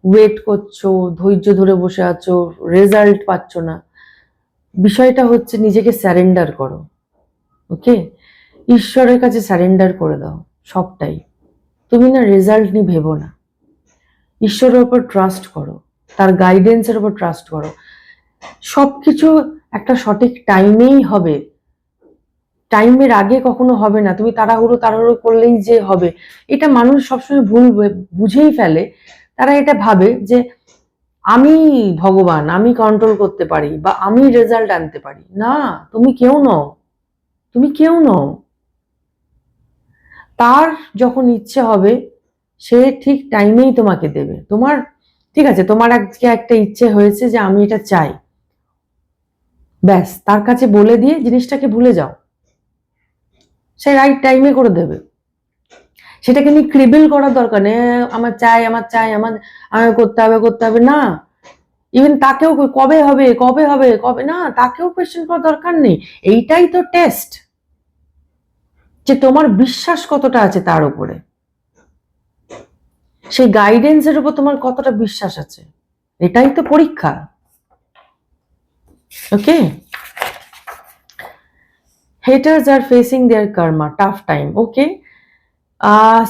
ওয়েট করছো, ধৈর্য ধরে বসে আছো, রেজাল্ট পাচ্ছ না, বিষয়টা হচ্ছে নিজেকে স্যারেন্ডার করো। ওকে, ঈশ্বরের কাছে স্যারেন্ডার করে দাও সবটাই। তুমি না রেজাল্ট নিয়ে ভেবো না, ঈশ্বরের উপর ট্রাস্ট করো, তার গাইডেন্সের উপর ট্রাস্ট করো। সবকিছু একটা সঠিক টাইমেই হবে, টাইমের আগে কখনো হবে না। তুমি তাড়াহুড়ো তাড়াহুড়ো করলেই যে হবে, এটা মানুষ সবসময় ভুল বুঝেই ফেলে। তারা এটা ভাবে যে আমি ভগবান, আমি কন্ট্রোল করতে পারি, বা আমি রেজাল্ট আনতে পারি। না, তুমি কেউ নও, তুমি কেউ নও। তার যখন ইচ্ছে হবে সে ঠিক টাইমেই তোমাকে দেবে। তোমার ঠিক আছে, তোমার আজকে একটা ইচ্ছে হয়েছে যে আমি এটা চাই, ব্যাস তার কাছে বলে দিয়ে জিনিসটাকে ভুলে যাও, সে রাইট টাইমে করে দেবে। সেটাকে নিয়ে ক্রিবেল করার দরকার নেই, আমার চাই আমার চাই আমার করতে হবে না। ইভেন তাকেও কবে হবে কবে হবে কবে না, তাকেও কোয়েশ্চেন করার দরকার নেই। এইটাই তো টেস্ট, যে তোমার বিশ্বাস কতটা আছে তার উপরে, সেই গাইডেন্সের উপর তোমার কতটা বিশ্বাস আছে, এটাই তো পরীক্ষা। ওকে, haters are facing their karma, tough time. Okay,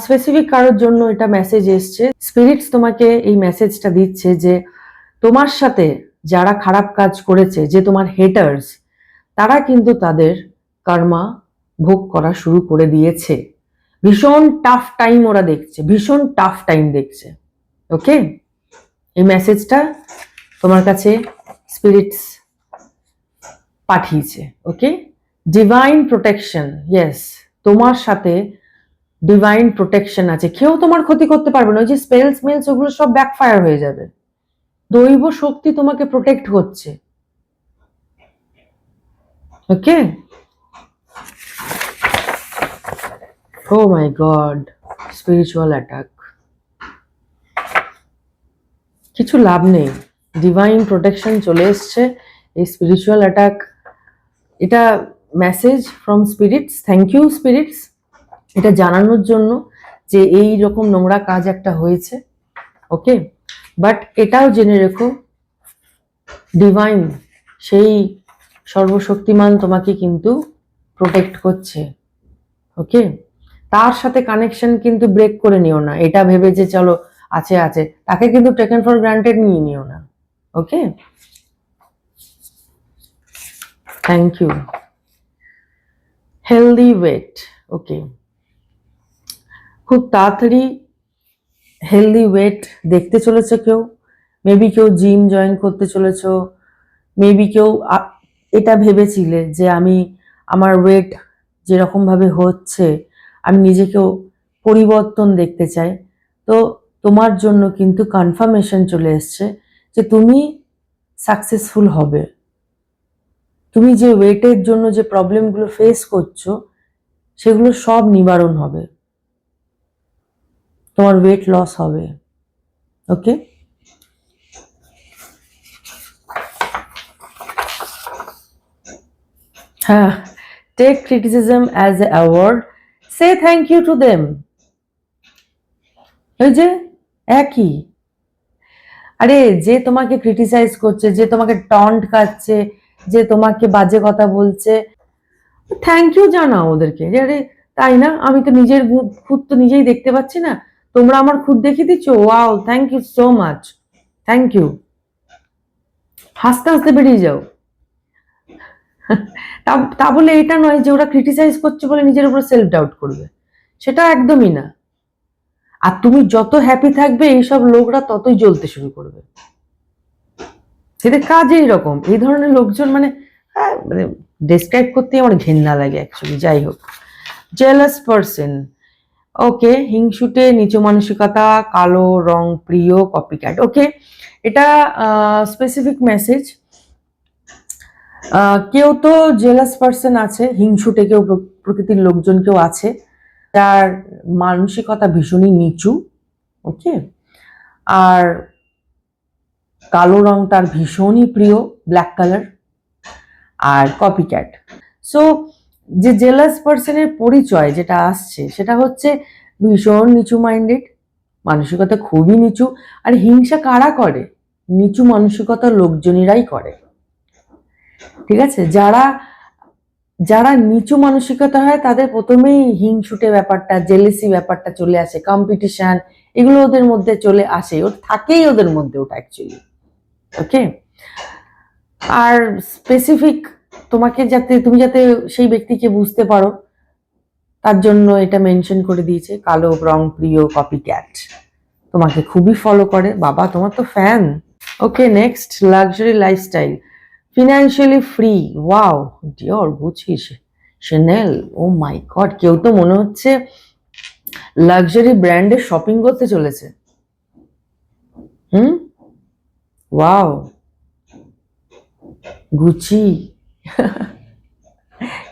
specific কারোর জন্য এটা মেসেজ এসছে, স্পিরিটস তোমাকে এই মেসেজটা দিচ্ছে যে তোমার সাথে যারা খারাপ কাজ করেছে, যে তোমার হেটার্স, তারা কিন্তু তাদের কর্মা ভোগ করা শুরু করে দিয়েছে। ভীষণ টাফ টাইম ওরা দেখছে, ভীষণ টাফ টাইম দেখছে। ওকে, এই মেসেজটা তোমার কাছে স্পিরিটস পাঠিয়েছে। ওকে, ডিভাইন প্রোটেকশন, ইয়েস, তোমার সাথে ডিভাইন প্রোটেকশন আছে, কেউ তোমার ক্ষতি করতে পারবে না। ওই যে স্পেলস মেলস ওগুলো সব ব্যাকফায়ার হয়ে যাবে, দৈব শক্তি তোমাকে প্রোটেক্ট করছে। Okay, oh my god, spiritual attack, কিছু লাভ নেই, ডিভাইন প্রোটেকশন চলে এসছে। এই স্পিরিচুয়াল অ্যাটাক, এটা message from spirits, thank you spirits, এটা জানানোর জন্য যে এই রকম নোংরা কাজ একটা হয়েছে। ওকে, বাট এটাও জেনে রেখো, ডিভাইন, সেই সর্বশক্তিমান তোমাকে কিন্তু প্রোটেক্ট করছে। ওকে, তার সাথে কানেকশন কিন্তু ব্রেক করে নিও না, এটা ভেবে যে চলো আছে আছে, তাকে কিন্তু টেকেন ফর গ্রান্টেড নিয়ে নিও না। ওকে, থ্যাংক ইউ। হেলদি ওয়েট, ওকে, খুব তাড়াতাড়ি হেলদি ওয়েট দেখতে চলেছে কেউ, মেবি কেউ জিম জয়েন করতে চলেছ, মেবি কেউ এটা ভেবেছিলে যে আমি আমার ওয়েট যেরকম ভাবে হচ্ছে আমি নিজেকেও পরিবর্তন দেখতে চাই। তো তোমার জন্য কিন্তু কনফার্মেশন চলে এসছে যে তুমি সাকসেসফুল হবে। তুমি যে ওয়েটের জন্য যে প্রবলেমগুলো ফেস করছো সেগুলো সব নিবারণ হবে, তোমার ওয়েট লস হবে। ওকে, হ্যাঁ, take criticism as a award, say thank you to them. ওই যে একই, আরে যে তোমাকে ক্রিটিসাইজ করছে, যে তোমাকে টন্ট খাচ্ছে, যে তোমাকে বাজে কথা বলছে, থ্যাংক ইউ জানাও ওদেরকে, যে আরে তাই না, আমি তো নিজের খুদ তো নিজেই দেখতে পাচ্ছি না, তোমরা আমার খুদ দেখিয়ে দিচ্ছ, wow thank you so much, thank you, হাসতে হাসতে বেরিয়ে যাও। তা বলে এটা নয় যে ওরা ক্রিটিসাইজ করছে বলে নিজের উপর সেলফ ডাউট করবে, সেটা একদমই না। আর তুমি যত হ্যাপি থাকবে এইসব লোকরা ততই জ্বলতে শুরু করবে, সেটা কাজে এরকম, এই ধরনের লোকজন মানে ডেসক্রাইব করতে আমার ঘেন্না লাগে অ্যাকচুয়ালি। যাই হোক, জেলাস পারসন, ওকে, হিংসুটে, নিচু মানসিকতা, কালো রং প্রিয়, কপিক্যাট। ওকে, এটা স্পেসিফিক মেসেজ, কেউ তো জেলাস পারসন আছে, হিংসুটে কেউ প্রকৃতির লোকজন কেউ আছে যার মানসিকতা ভীষণই নিচু। ওকে, আর কালো রং তার ভীষণই প্রিয়, ব্ল্যাক কালার, আর কপিক্যাট। সো যে জেলাস পারসনের পরিচয় যেটা আসছে সেটা হচ্ছে ভীষণ নিচু মাইন্ডেড, মানসিকতা খুবই নিচু। আর হিংসা কারা করে? নিচু মানসিকতার লোকজনেরাই করে, ঠিক আছে? যারা যারা নিচু মানসিকতা হয় তাদের প্রথমেই হিংসুটে ব্যাপারটা, জেলেসি ব্যাপারটা চলে আসে, কম্পিটিশন, এগুলো ওদের মধ্যে চলে আসে, ওর থাকেই ওদের মধ্যে ওটা অ্যাকচুয়ালি। ওকে, আর স্পেসিফিক তোমাকে যাতে তুমি যাতে সেই ব্যক্তিকে বুঝতে পারো তার জন্য এটা মেনশন করে দিয়েছে, কালো রং প্রিয়, কপিক্যাট, তোমাকে খুবই ফলো করে, বাবা তোমার তো fan. Okay, next, luxury lifestyle, financially free, wow, Dior, Gucci, Chanel, oh my God, কেউ তো মনে হচ্ছে লাক্সারি ব্র্যান্ডে শপিং করতে চলেছে। Wow, Gucci,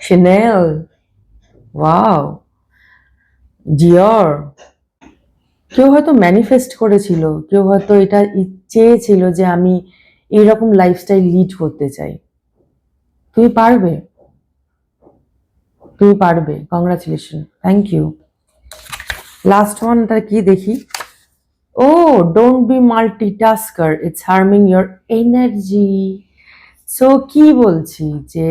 Chanel, wow, Dior. কেউ হয়তো ম্যানিফেস্ট করেছিল, কেউ হয়তো এটা চেয়েছিল যে আমি এইরকম লাইফস্টাইল লিড করতে চাই। তুমি পারবে, তুমি পারবে, কংগ্রাচুলেশন, থ্যাংক ইউ। লাস্ট ওয়ানটা কি দেখি। Oh, don't be multitasker, it's harming your energy. So কি বলছি যে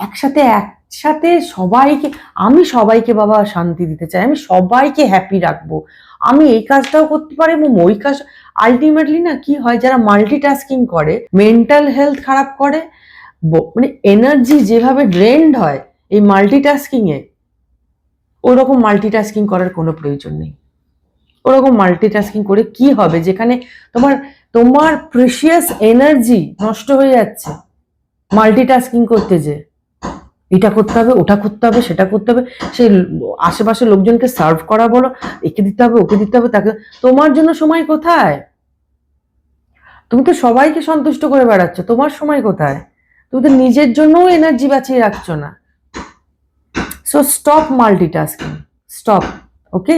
একসাথে একসাথে সবাইকে, আমি সবাইকে বাবা শান্তি দিতে চাই, আমি সবাইকে হ্যাপি রাখবো, আমি এই কাজটাও করতে পারি এবং ওই কাজ। আলটিমেটলি না কি হয়, যারা মাল্টিটাস্কিং করে মেন্টাল হেলথ খারাপ করে, মানে এনার্জি যেভাবে ড্রেন্ড হয় এই মাল্টিটাস্কিং এ, ওরকম মাল্টিটাস্কিং করার কোনো প্রয়োজন নেই। ওরকম মাল্টিটাস্কিং করে কি হবে, যেখানে তোমার তোমার প্রেশিয়াস এনার্জি নষ্ট হয়ে যাচ্ছে মাল্টিটাস্কিং করতে, যে এটা করতে হবে, ওটা করতে হবে, সেটা করতে হবে, সেই আশেপাশের লোকজনকে সার্ভ করা বলো, একে দিতে হবে, ওকে দিতে হবে, তাকে। তোমার জন্য সময় কোথায়? তুমি তো সবাইকে সন্তুষ্ট করে বেড়াচ্ছ, তোমার সময় কোথায়? তুমি তো নিজের জন্যও এনার্জি বাঁচিয়ে রাখছো না। So stop multitasking, stop. Okay,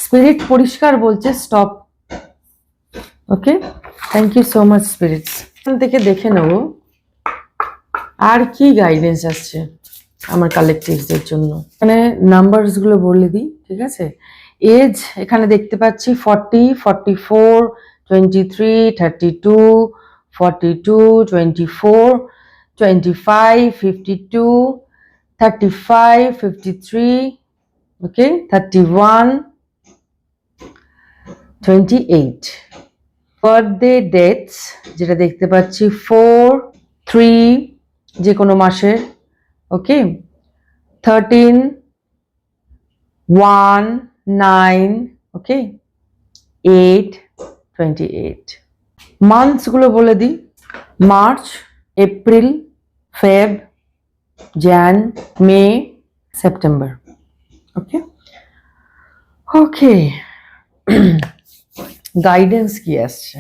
spirit পরিষ্কার বলছে stop. Okay, thank you so much spirits. এখান থেকে দেখে নেব আর কি গাইডেন্স আসছে আমার কালেকটিভসদের জন্য। এখানে নাম্বারস গুলো বলে দিই, ঠিক আছে। এজ এখানে দেখতে পাচ্ছি 40, 44, 23, 32, 42, 24, 25, 52, 35, 53, ওকে, 31, 28। বার্থডে ডেটস যেটা দেখতে পাচ্ছি 4, 3 যে কোনো মাসের, ওকে, 13, 1, 9, ওকে, 8, 28। মান্থস গুলো বলে দিই, মার্চ, এপ্রিল, ফেব, jan, মে, সেপ্টেম্বর। ওকে, ওকে। গাইডেন্স কি আসছে?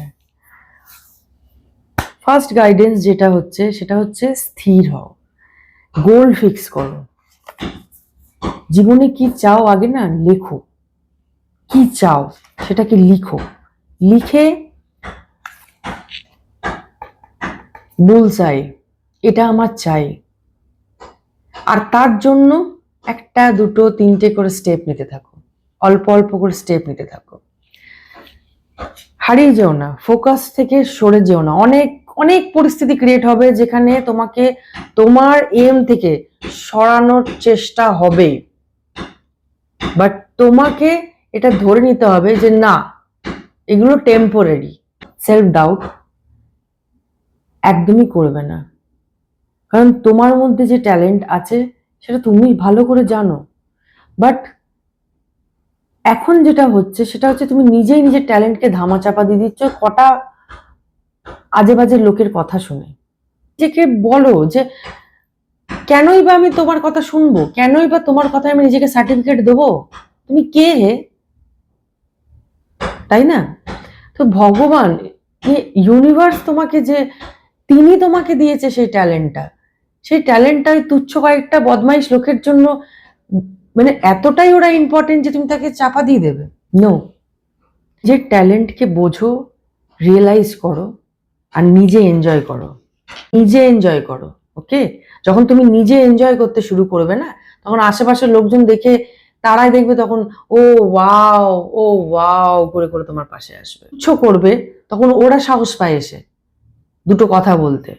ফার্স্ট গাইডেন্স যেটা হচ্ছে সেটা হচ্ছে স্থির হও, গোল ফিক্স করো। জীবনে কি চাও আগে না লেখো, কি চাও সেটাকে লিখো, লিখে বুলসাই, এটা আমার চাই। আর তার জন্য একটা, দুটো, তিনটে করে স্টেপ নিতে থাকো, অল্প অল্প করে স্টেপ নিতে থাকো। হারিয়ে যেও না, ফোকাস থেকে সরে যেও না। অনেক অনেক পরিস্থিতি ক্রিয়েট হবে যেখানে তোমাকে তোমার এম থেকে সরানোর চেষ্টা হবে, বাট তোমাকে এটা ধরে নিতে হবে যে না, এগুলো টেম্পোরারি। সেলফ ডাউট একদমই করবে না, কারণ তোমার মধ্যে যে ট্যালেন্ট আছে সেটা তুমি ভালো করে জানো। বাট এখন যেটা হচ্ছে সেটা হচ্ছে তুমি নিজেই নিজের ট্যালেন্টকে ধামাচাপা দিয়ে দিচ্ছ কটা আজে বাজে লোকের কথা শুনে। নিজেকে বলো যে কেনই বা আমি তোমার কথা শুনবো, কেনই বা তোমার কথায় আমি নিজেকে সার্টিফিকেট দেবো? তুমি কে হে, তাই না? তো ভগবান, ইউনিভার্স তোমাকে যে, তিনি তোমাকে দিয়েছে সেই ট্যালেন্টটা, সেই ট্যালেন্টটা ওই তুচ্ছ কয়েকটা বদমাইশ লোকের জন্য মানে এতটাই ওরা ইম্পর্টেন্ট যে তুমি তাকে চাপা দিয়ে দেবে? নো, যে ট্যালেন্টকে বোঝো, রিয়েলাইজ করো, আর নিজে এনজয় করো, নিজে এনজয় করো। ওকে, যখন তুমি নিজে এনজয় করতে শুরু করবে না, তখন আশেপাশের লোকজন দেখে তারাই দেখবে, তখন ও ওয়াও, ও ওয়াও করে করে তোমার পাশে আসবে, ইচ্ছো করবে, তখন ওরা সাহস পায় এসে দুটো কথা বলতে।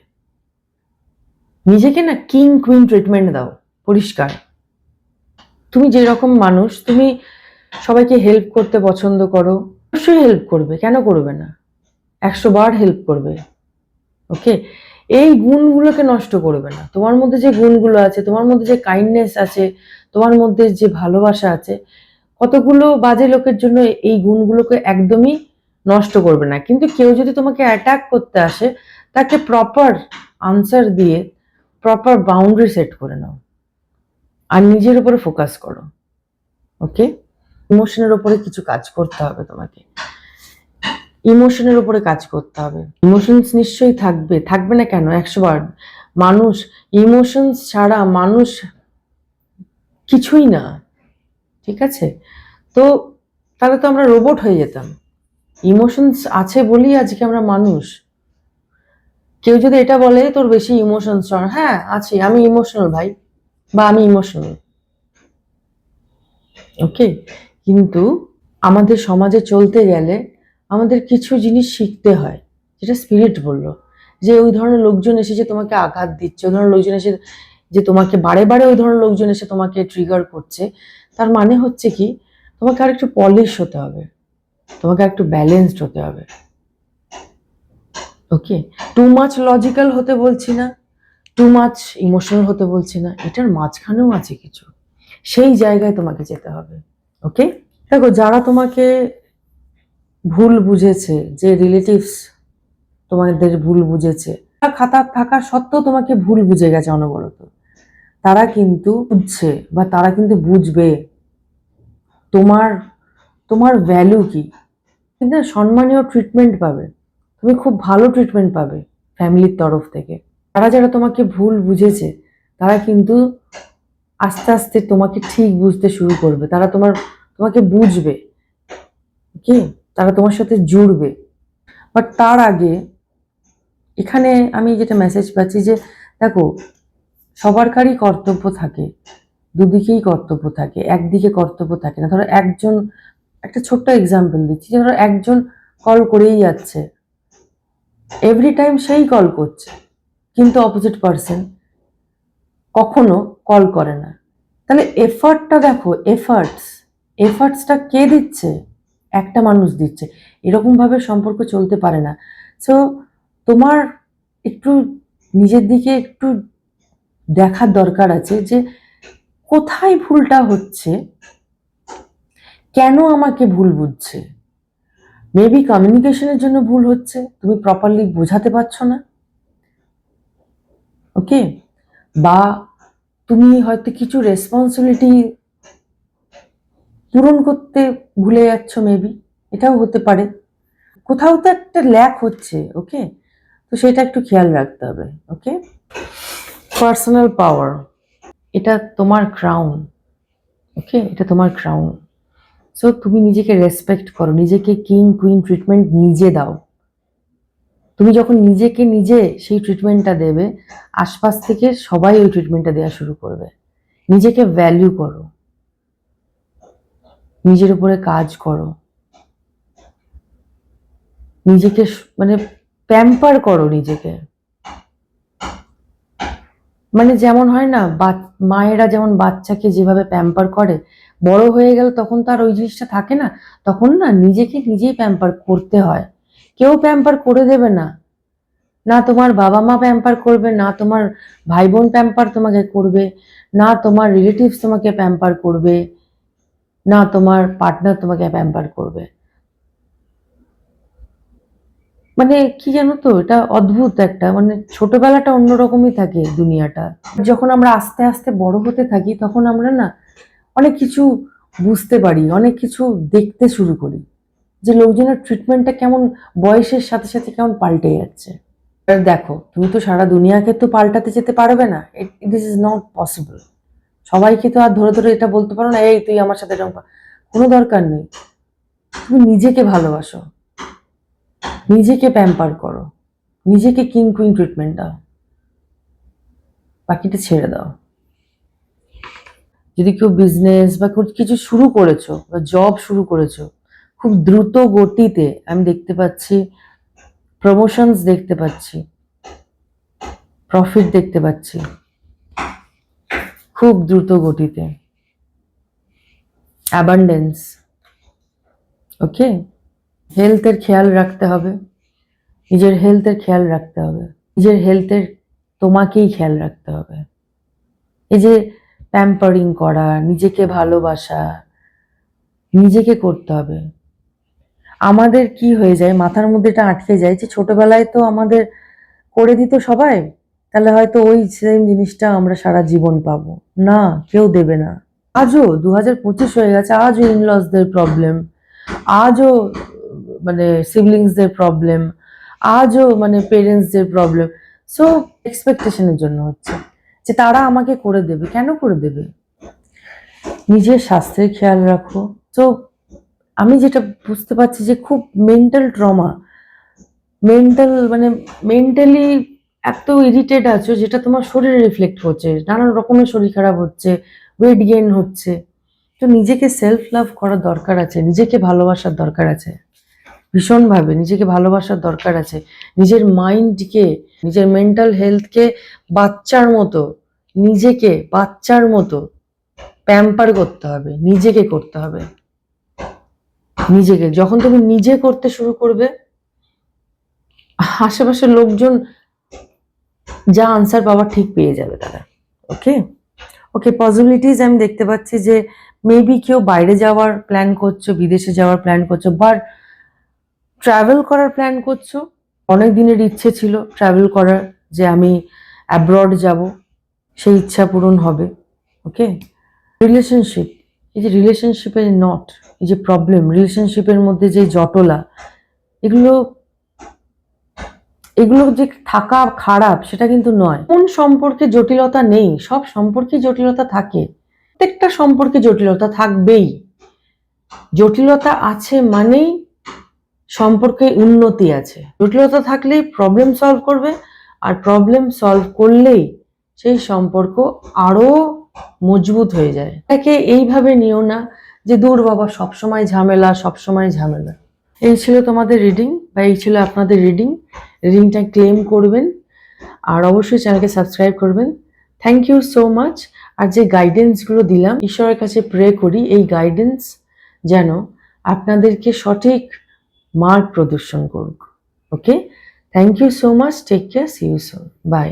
নিজেকে না কিং কুইন ট্রিটমেন্ট দাও, পরিষ্কার। তুমি যেরকম মানুষ, তুমি সবাইকে হেল্প করতে পছন্দ করো, অবশ্যই হেল্প করবে, কেন করবে না, 100 বার হেল্প করবে। ওকে, এই গুণগুলোকে নষ্ট করবে না। তোমার মধ্যে যে গুণগুলো আছে, তোমার মধ্যে যে কাইন্ডনেস আছে, তোমার মধ্যে যে ভালোবাসা আছে, কতগুলো বাজে লোকের জন্য এই গুণগুলোকে একদমই নষ্ট করবে না। কিন্তু কেউ যদি তোমাকে অ্যাটাক করতে আসে, তাকে প্রপার আনসার দিয়ে প্রপার বাউন্ডারি সেট করে নাও, আর নিজের উপরে ফোকাস করো। ওকে, ইমোশনের উপরে কিছু কাজ করতে হবে তোমাকে, ইমোশনের উপরে কাজ করতে হবে। ইমোশনস নিশ্চয়ই থাকবে, থাকবে না কেন, 100 বার। মানুষ ইমোশনস ছাড়া মানুষ কিছুই না, ঠিক আছে? তো তাহলে তো আমরা রোবট হয়ে যেতাম। ইমোশনস আছে বলেই আজকে আমরা মানুষ। কেউ যদি এটা বলে তোর বেশি ইমোশনস, হ্যাঁ আছে, আমি ইমোশনাল ভাই, বা আমি ইমোশনাল, ওকে। কিন্তু আমাদের সমাজে চলতে গেলে আমাদের কিছু জিনিস শিখতে হয়, যেটা স্পিরিট বললো, যে ওই ধরনের লোকজন এসে যে তোমাকে আঘাত দিচ্ছে, ওই ধরনের লোকজন এসে যে তোমাকে বারে বারে ওই ধরনের লোকজন এসে তোমাকে ট্রিগার করছে, তার মানে হচ্ছে কি তোমাকে আর একটু পলিশ হতে হবে, তোমাকে একটু ব্যালেন্সড হতে হবে, ওকে। টু মাচ লজিক্যাল হতে বলছি না, টু মাচ ইমোশনাল হতে বলছি না, এটার মাঝখানেও আছে কিছু, সেই জায়গায় তোমাকে যেতে হবে, ওকে। দেখো, যারা তোমাকে ভুল বুঝেছে, যে রিলেটিভস তোমাদের ভুল বুঝেছে, খাতা থাকা সত্ত্বেও তোমাকে ভুল বুঝে গেছে অনবরত, তারা কিন্তু বুঝছে বা তারা কিন্তু বুঝবে তোমার তোমার ভ্যালু কি, কিন্তু সম্মানীয় ট্রিটমেন্ট পাবে, তুমি খুব ভালো ট্রিটমেন্ট পাবে ফ্যামিলির তরফ থেকে। তারা যারা তোমাকে ভুল বুঝেছে তারা কিন্তু আস্তে আস্তে তোমাকে ঠিক বুঝতে শুরু করবে, তারা তোমাকে বুঝবে, কি তারা তোমার সাথে জুড়বে। বাট তার আগে এখানে আমি যেটা মেসেজ পাচ্ছি যে দেখো, সবারই কর্তব্য থাকে, দুদিকেই কর্তব্য থাকে, একদিকে কর্তব্য থাকে না। ধরো একজন, একটা ছোট্ট এক্সাম্পল দিচ্ছি, যে ধরো একজন কল করেই যাচ্ছে, এভরি টাইম সেই কল করছে, কিন্তু অপোজিট পার্সন কখনো কল করে না, তাহলে এফার্টটা দেখো, এফার্টসটা কে দিচ্ছে? একটা মানুষ দিচ্ছে। এরকম ভাবে সম্পর্ক চলতে পারে না। সো তোমার একটু নিজের দিকে একটু দেখার দরকার আছে যে কোথায় ভুলটা হচ্ছে, কেন আমাকে ভুল বুঝছে। মেবি কমিউনিকেশনের জন্য ভুল হচ্ছে, তুমি প্রপারলি বোঝাতে পারছো না, ওকে। বা তুমি হয়তো কিছু রেসপন্সিবিলিটি পূরণ করতে ভুলে যাচ্ছ, মেবি এটাও হতে পারে, কোথাও তো একটা ল্যাক হচ্ছে, ওকে। তো সেটা একটু খেয়াল রাখতে হবে, ওকে। পার্সোনাল পাওয়ার, এটা তোমার ক্রাউন, ওকে, এটা তোমার ক্রাউন। সো তুমি নিজেকে রেসপেক্ট করো, নিজেকে কিং কুইন ট্রিটমেন্ট নিজে দাও। তুমি যখন নিজেকে নিজে সেই ট্রিটমেন্টটা দেবে, আশপাশ থেকে সবাই ওই ট্রিটমেন্টটা দেওয়া শুরু করবে। নিজেকে ভ্যালু করো, নিজের উপরে কাজ করো, নিজেকে মানে প্যাম্পার করো নিজেকে। মানে যেমন হয় না, মায়েরা যেমন বাচ্চাকে যেভাবে প্যাম্পার করে, বড় হয়ে গেল তখন তার ওই জিনিসটা থাকে না, তখন না নিজেকে নিজেই প্যাম্পার করতে হয়, কেউ প্যাম্পার করে দেবে না, না তোমার বাবা মা প্যাম্পার করবে, না তোমার ভাই বোন প্যাম্পার তোমাকে করবে, না তোমার রিলেটিভস তোমাকে প্যাম্পার করবে, না তোমার পার্টনার তোমাকে প্যাম্পার করবে। মানে কি জানো তো, এটা অদ্ভুত একটা, মানে ছোটবেলাটা অন্যরকমই থাকে দুনিয়াটা। যখন আমরা আস্তে আস্তে বড় হতে থাকি তখন আমরা না অনেক কিছু বুঝতে পারি, অনেক কিছু দেখতে শুরু করি, যে লোকজনের ট্রিটমেন্টটা কেমন বয়সের সাথে সাথে কেমন পাল্টে যাচ্ছে। আর দেখো, তুমি তো সারা দুনিয়াকে তো পাল্টাতে যেতে পারবে না, দিস ইজ নট পসিবল। সবাইকে তো আর ধরে ধরে এটা বলতে পারো না, এই তুই আমার সাথে এরকম কোনো দরকার নেই। তুমি নিজেকে ভালোবাসো, নিজেকে প্যাম্পার করো, নিজেকে কিং কুইন ট্রিটমেন্ট দাও, বাকিটা ছেড়ে দাও। যদি কেউ বিজনেস বা কিছু শুরু করেছো বা জব শুরু করেছো, খুব দ্রুত গতিতে আমি দেখতে পাচ্ছি প্রমোশনস, দেখতে পাচ্ছি প্রফিট, দেখতে পাচ্ছি খুব দ্রুত গতিতে অ্যাবান্ডেন্স, ওকে। হেলথের খেয়াল রাখতে হবে, নিজের হেলথের খেয়াল রাখতে হবে, নিজের হেলথের তোমাকেই খেয়াল রাখতে হবে। এই যে প্যাম্পারিং করা, নিজেকে ভালোবাসা, নিজেকে করতে হবে। আমাদের কি হয়ে যায়, মাথার মধ্যে এটা আটকে যায় যে ছোটবেলায় তো আমাদের করে দিত সবাই, তাহলে হয়তো ওই সেম জিনিসটা আমরা সারা জীবন পাবো না, কেউ দেবে না। আজও 2025 হয়ে গেছে, আজও ইনলসদের প্রবলেম, আজও মানে সিবলিংসদের প্রবলেম, আজও মানে পেরেন্টসদের প্রবলেম। সো এক্সপেকটেশনের জন্য হচ্ছে যে তারা আমাকে করে দেবে। কেন করে দেবে? নিজের স্বাস্থ্যের খেয়াল রাখো। তো আমি যেটা বুঝতে পারছি যে খুব মেন্টাল ট্রমা, মানে মেন্টালি এত ইরিটেট আছো যেটা তোমার শরীরে রিফ্লেক্ট হচ্ছে, নানান রকমের শরীর খারাপ হচ্ছে, ওয়েট গেইন হচ্ছে। তো নিজেকে সেলফ লাভ করার দরকার আছে, নিজেকে ভালোবাসার দরকার আছে, ভীষণভাবে নিজেকে ভালোবাসার দরকার আছে। নিজের মাইন্ডকে, নিজের মেন্টাল হেলথকে বাচ্চার মতো, নিজেকে বাচ্চার মতো প্যাম্পার করতে হবে, নিজেকে করতে হবে। নিজেকে যখন তুমি নিজে করতে শুরু করবে, আশেপাশের লোকজন যা আনসার পাওয়ার ঠিক পেয়ে যাবে তারা। ওকে ওকে, পসিবিলিটিস আমি দেখতে পাচ্ছি যে মেবি কেউ বাইরে যাওয়ার প্ল্যান করছো, বিদেশে যাওয়ার প্ল্যান করছো, বা ট্রাভেল করার প্ল্যান করছো। অনেক দিনের ইচ্ছে ছিল ট্রাভেল করার, যে আমি অ্যাব্রড যাব, সেই ইচ্ছা পূরণ হবে। ওকে, রিলেশনশিপ, এই যে রিলেশনশিপের নট, এই যে প্রবলেম, রিলেশনশিপের মধ্যে যে জটলা, এগুলো এগুলো যে থাকা খারাপ সেটা কিন্তু নয়। কোন সম্পর্কে জটিলতা নেই? সব সম্পর্কে জটিলতা থাকে, প্রত্যেকটা সম্পর্কে জটিলতা থাকবেই। জটিলতা আছে মানেই সম্পর্কে উন্নতি আছে। জটিলতা থাকলেই প্রবলেম সলভ করবে, আর প্রবলেম সলভ করলেই সেই সম্পর্ক আরো মজবুত হয়ে যায়। এটাকে এইভাবে নিও না যে দূর বাবা সবসময় ঝামেলা, সবসময় ঝামেলা। এই ছিল তোমাদের রিডিং, বা এই ছিল আপনাদের রিডিং। রিডিংটা ক্লেম করবেন, আর অবশ্যই চ্যানেলকে সাবস্ক্রাইব করবেন। Thank you so much. আর যে গাইডেন্সগুলো দিলাম, ঈশ্বরের কাছে প্রে করি এই গাইডেন্স যেন আপনাদেরকে সঠিক মার্গ প্রদর্শন করুক। Okay, thank you so much, take care, see you soon, by.